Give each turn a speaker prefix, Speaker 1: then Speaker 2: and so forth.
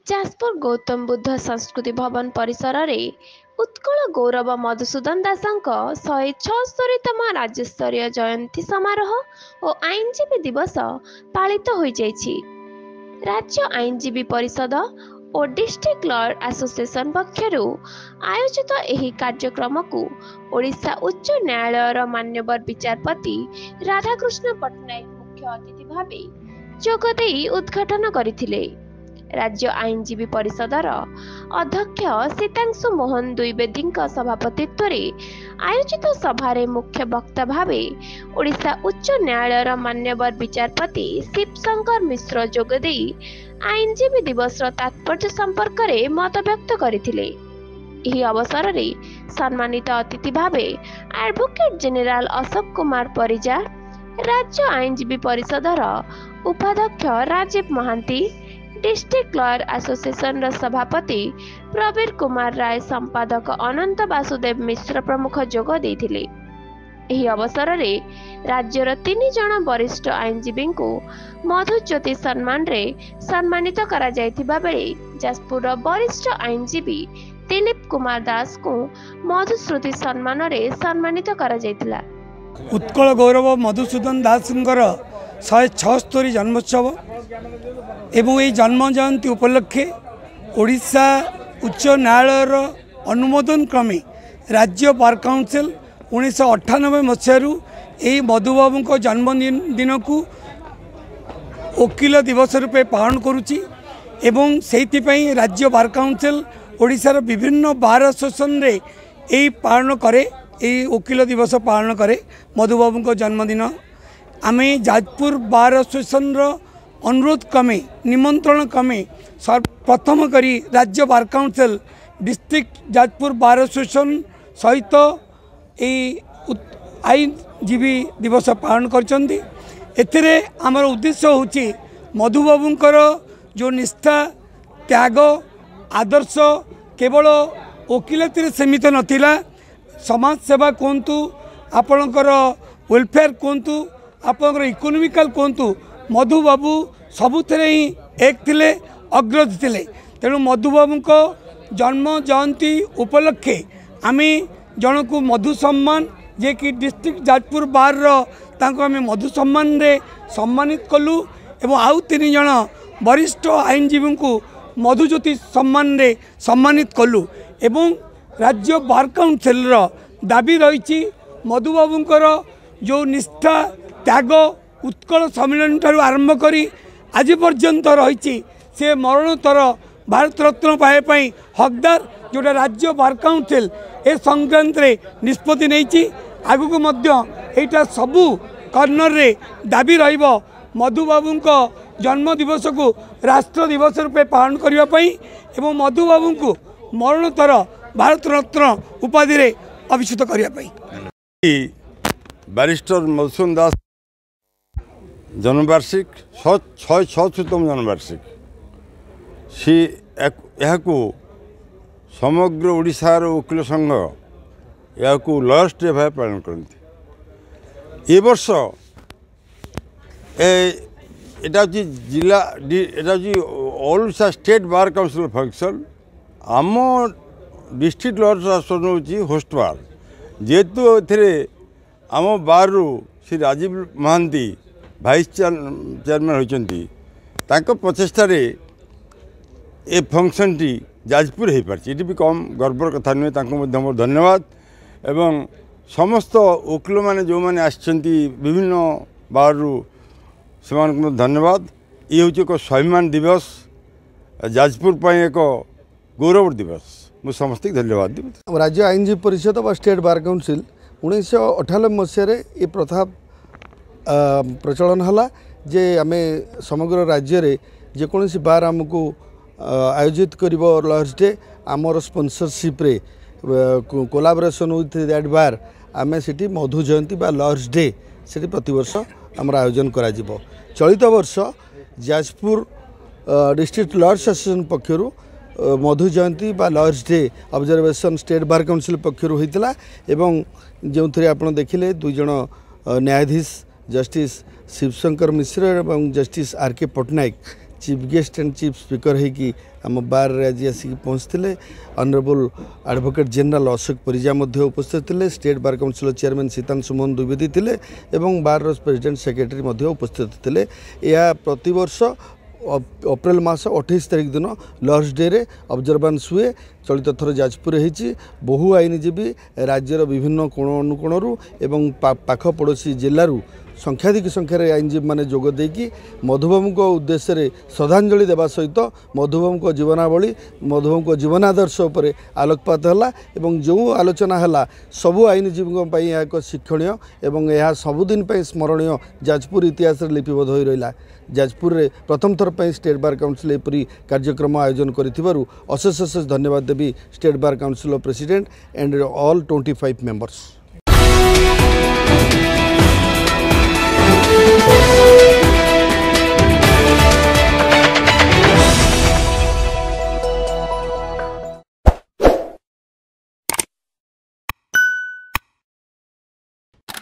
Speaker 1: जाजपुर गौतम बुद्ध संस्कृति भवन परिसर रे उत्कल गौरव मधुसूदन दासंक 176तम राज्यस्तरीय जयंती समारोह और आईनजीवी दिवस पालित हो जाइछि। राज्य आईनजीवी परिषद और डिस्ट्रिक्ट लॉ एसोसिएशन पक्षरु आयोजित एही कार्यक्रम को ओडिशा उच्च न्यायालय मान्यवर विचारपति राधाकृष्ण पट्टनायक मुख्य अतिथि भावे जोगदेई उद्घाटन करथिले। राज्य आईनजीवी परिषदर अध्यक्ष सीतांशु मोहन द्विवेदी सभापतित्व आयोजित सभारे मुख्य वक्ता भावे ओडिशा उच्च न्यायालय मान्यवर विचारपति शिवशंकर मिश्र जोगदेई आईनजीवी दिवस तात्पर्य संपर्क में मत व्यक्त करथिले। एही अवसर रे सम्मानित अतिथि भावे एडवोकेट जनरल अशोक कुमार परिजा, राज्य आईनजीवी परिषदर उपाध्यक्ष Rajiv Mahanty, district law association सभापति प्रवीर कुमार राय, संपादक अनंत वासुदेव मिश्र प्रमुख जोग देथिले। एही अवसर रे राज्यर 3 जन वरिष्ठ आईनजीवी को मधुज्योति सम्मान रे सम्मानित करा जायथिबा बेले जाजपुर वरिष्ठ आईनजीवी दिलीप कुमार दास को मधुश्रुति सम्मान रे सम्मानित करा जायथिला।
Speaker 2: उत्कल गौरव मधुसूदन दासंकर 176 जन्मोत्सव एवं ये जन्म जयंती उपलक्षे ओडिशा उच्च न्यायालय अनुमोदन क्रमे राज्य बार काउंसिल 1998 मसीहारू यही मधुबाबू को जन्मदिन को वकील दिवस रूपे पालन करुच्ची एवं से राज्य बार काउंसिल ओडिशार विभिन्न बार एसोसिएशन रे यही पालन करे, यही वकील दिवस पालन करे मधुबाबू को जन्मदिन। आम जाजपुर बार एसोसिएशन अनुरोध क्रमे निमंत्रण क्रमे प्रथम करी राज्य bar council district Jajpur bar association सहित आईनजीवी दिवस पालन करछन्ती। एथिरे आमर उद्देश्य होची मधुबाबूंकर जो निष्ठा त्याग आदर्श केवल वकिलती सीमित नथिला, समाज सेवा कहतु, आपणकर वेलफेयर कहतु, आपणकर इकोनॉमिकल कहतु, मधुबाबू सबुथिरे ही एक थिले, अग्रज थिले। तेणु मधुबाबू को जन्म जयंती उपलक्षे आमे जनकु मधु सम्मान जे कि डिस्ट्रिक्ट जाजपुर बार आम मधु सम्मान रे सम्मानित कलु एवं आउ 3 जन वरिष्ठ आईनजीवी को मधुज्योति सम्मान रे सम्मानित कलु एवं राज्य बार काउंसिल दाबी रही मधुबाबूंकर जो निष्ठा त्याग उत्कल सम्मेलन ठारू आरंभ करी आज पर्यंत रही से मरणोत्तर भारत रत्न पाए हकदार जोटा राज्य बार काउंसिल ए संक्रांत रे निष्पत्ति नहीं। आगु मध्य एटा सबू कर्नर रे दाबी रहिबो मधुबाबू को जन्म दिवस को राष्ट्र दिवस रूपे पालन करिबा पई एवं मधुबाबू को मरणोत्तर भारत रत्न उपाधि रे अभिषेक करिबा पई।
Speaker 3: बैरिस्टर मधुसूदन दास जन्मवार्षिक 176तम जन्मवार्षिक सी को समग्र ओडिशार वकील संघ या लॉयर्स डे भाव पालन करते। ये वर्ष एटा जिला एटा all Odisha state bar council function आम डिस्ट्रिक्ट लॉयर्स एसोसिएशन हूँ होस्ट बार जेहेतु ए आम बार श्री राजीव महांती वाइस चेयरमैन होती प्रचेषार ए फंक्शन टी जाजपुर हो पार्टी ये भी कम गर्वर कथा नुहे। मोर धन्यवाद एवं समस्त वकील मैंने जो मैंने आसछन्ति विभिन्न बारू से धन्यवाद। ये हूँ एक स्वाभिमान दिवस जाजपुर पर एक गौरव दिवस मुझे समस्त धन्यवाद दी।
Speaker 4: राज्य आईनजीवी परिषद व स्टेट बार काउंसिल 1998 मसीह ये प्रथा प्रचलन है जे आम समग्र राज्य रे जेकोसी बार आमको आयोजित कर लॉयर्स डे आमर स्पॉन्सरशिप रे कोलाबोरेशन विथ दैट बार आम से मधु जयंती बा लॉयर्स डे से प्रतिवर्ष आमर आयोजन करा जिवो। चलित वर्ष जाजपुर डिस्ट्रिक्ट लॉयर्स एसोसिएशन पक्षरु मधु जयंती बा lawyers day observation state bar council पक्षरु होइतला एवं जो थे आप देखिले 2 जन न्यायाधीश जस्टिस शिवशंकर मिश्र और justice R K Pattnaik chief guest and chief speaker होगी आम बार आज आसिक पहुँचते honourable advocate general Ashok Parija उपस्थित थे state bar council chairman Sitanshu Mohan Dwivedi थे और बार प्रेसिडेंट सेक्रेटरी उपस्थित थे। यह प्रतिवर्ष अप्रैल मास 28 तारिख दिन लॉर्ड्स डे रे ऑब्जर्वेंस हुए। चलित थर जाजपुर होती बहु आईनजीवी राज्यर विभिन्न कोण अनुकोणरू एवं पाख पड़ोसी जिलूर संख्याधिक संख्यार आईनजीवी मैंने जोगदेकी मधुबाबू उद्देश्य श्रद्धांजलि देवा सहित मधुबाबू जीवनावली मधुबाबू जीवनादर्श उपर आलोकपात है जो आलोचना है सबू आईनजीवी एक शिक्षणीय एवं यह सबुदिन स्मरणीय जाजपुर इतिहास लिपिबद्ध हो रहा। जाजपुर रे प्रथम थर पर स्टेट बार काउंसिल एपरी कार्यक्रम आयोजन करिथिबारु अशेष अशेष धन्यवाद देवी state bar council president and all 25 members.